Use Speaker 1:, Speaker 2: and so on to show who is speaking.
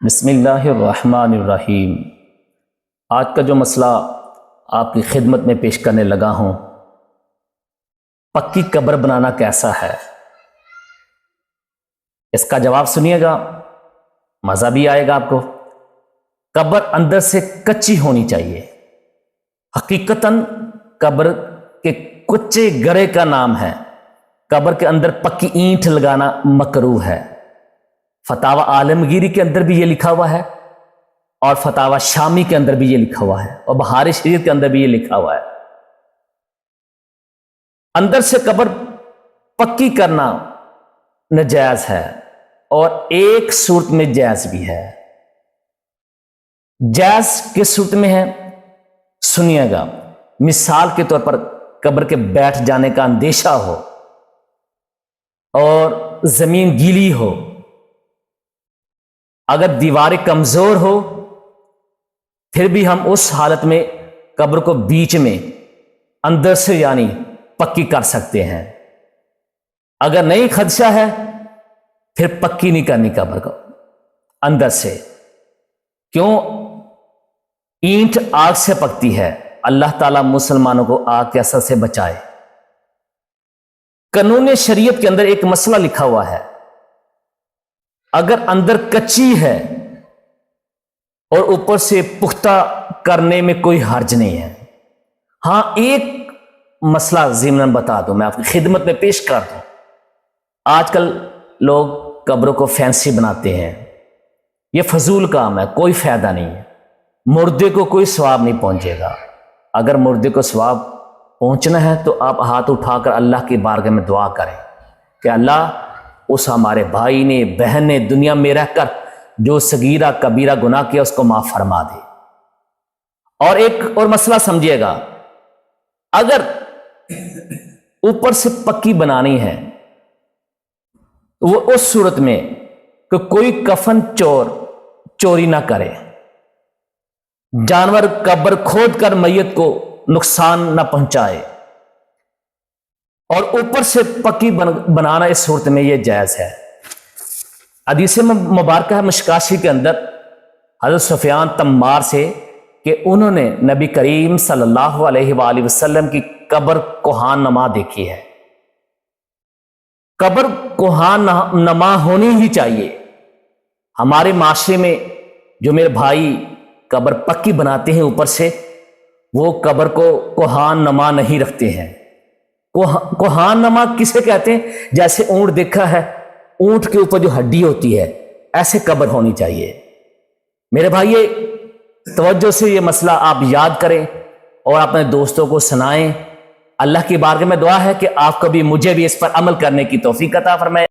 Speaker 1: بسم اللہ الرحمن الرحیم۔ آج کا جو مسئلہ آپ کی خدمت میں پیش کرنے لگا ہوں، پکی قبر بنانا کیسا ہے، اس کا جواب سنیے گا، مزہ بھی آئے گا آپ کو۔ قبر اندر سے کچی ہونی چاہیے۔ حقیقتاً قبر کے کچے گڑے کا نام ہے۔ قبر کے اندر پکی اینٹ لگانا مکروہ ہے۔ فتاوی عالمگیری کے اندر بھی یہ لکھا ہوا ہے، اور فتاوی شامی کے اندر بھی یہ لکھا ہوا ہے، اور بہار شریعت کے اندر بھی یہ لکھا ہوا ہے۔ اندر سے قبر پکی کرنا ناجائز ہے، اور ایک صورت میں جائز بھی ہے۔ جائز کس صورت میں ہے سنیے گا۔ مثال کے طور پر قبر کے بیٹھ جانے کا اندیشہ ہو اور زمین گیلی ہو، اگر دیواریں کمزور ہو پھر بھی ہم اس حالت میں قبر کو بیچ میں اندر سے یعنی پکی کر سکتے ہیں۔ اگر نہیں خدشہ ہے پھر پکی نہیں کرنی قبر کو اندر سے، کیوں؟ اینٹ آگ سے پکتی ہے۔ اللہ تعالیٰ مسلمانوں کو آگ کے اثر سے بچائے۔ قانون شریعت کے اندر ایک مسئلہ لکھا ہوا ہے، اگر اندر کچی ہے اور اوپر سے پختہ کرنے میں کوئی حرج نہیں ہے۔ ہاں، ایک مسئلہ ضمن بتا دوں، میں آپ کی خدمت میں پیش کر دوں۔ آج کل لوگ قبروں کو فینسی بناتے ہیں، یہ فضول کام ہے، کوئی فائدہ نہیں ہے، مردے کو کوئی ثواب نہیں پہنچے گا۔ اگر مردے کو ثواب پہنچنا ہے تو آپ ہاتھ اٹھا کر اللہ کی بارگاہ میں دعا کریں کہ اللہ اس ہمارے بھائی نے بہن نے دنیا میں رہ کر جو صغیرہ کبیرہ گناہ کیا اس کو معاف فرما دے۔ اور ایک اور مسئلہ سمجھیے گا، اگر اوپر سے پکی بنانی ہے وہ اس صورت میں کہ کوئی کفن چوری نہ کرے، جانور قبر کھود کر میت کو نقصان نہ پہنچائے، اور اوپر سے پکی بنانا اس صورت میں یہ جائز ہے۔ حدیث مبارکہ ہے مشکاشی کے اندر حضرت سفیان تمار سے کہ انہوں نے نبی کریم صلی اللہ علیہ وآلہ وسلم کی قبر کوہان نما دیکھی ہے۔ قبر کوہان نما ہونی ہی چاہیے۔ ہمارے معاشرے میں جو میرے بھائی قبر پکی بناتے ہیں اوپر سے، وہ قبر کو کوہان نما نہیں رکھتے ہیں۔ کوہان نما کسے کہتے ہیں؟ جیسے اونٹ دیکھا ہے، اونٹ کے اوپر جو ہڈی ہوتی ہے، ایسے قبر ہونی چاہیے۔ میرے بھائی توجہ سے یہ مسئلہ آپ یاد کریں اور اپنے دوستوں کو سنائیں۔ اللہ کی بارگاہ میں دعا ہے کہ آپ کو بھی مجھے بھی اس پر عمل کرنے کی توفیق عطا فرمائے۔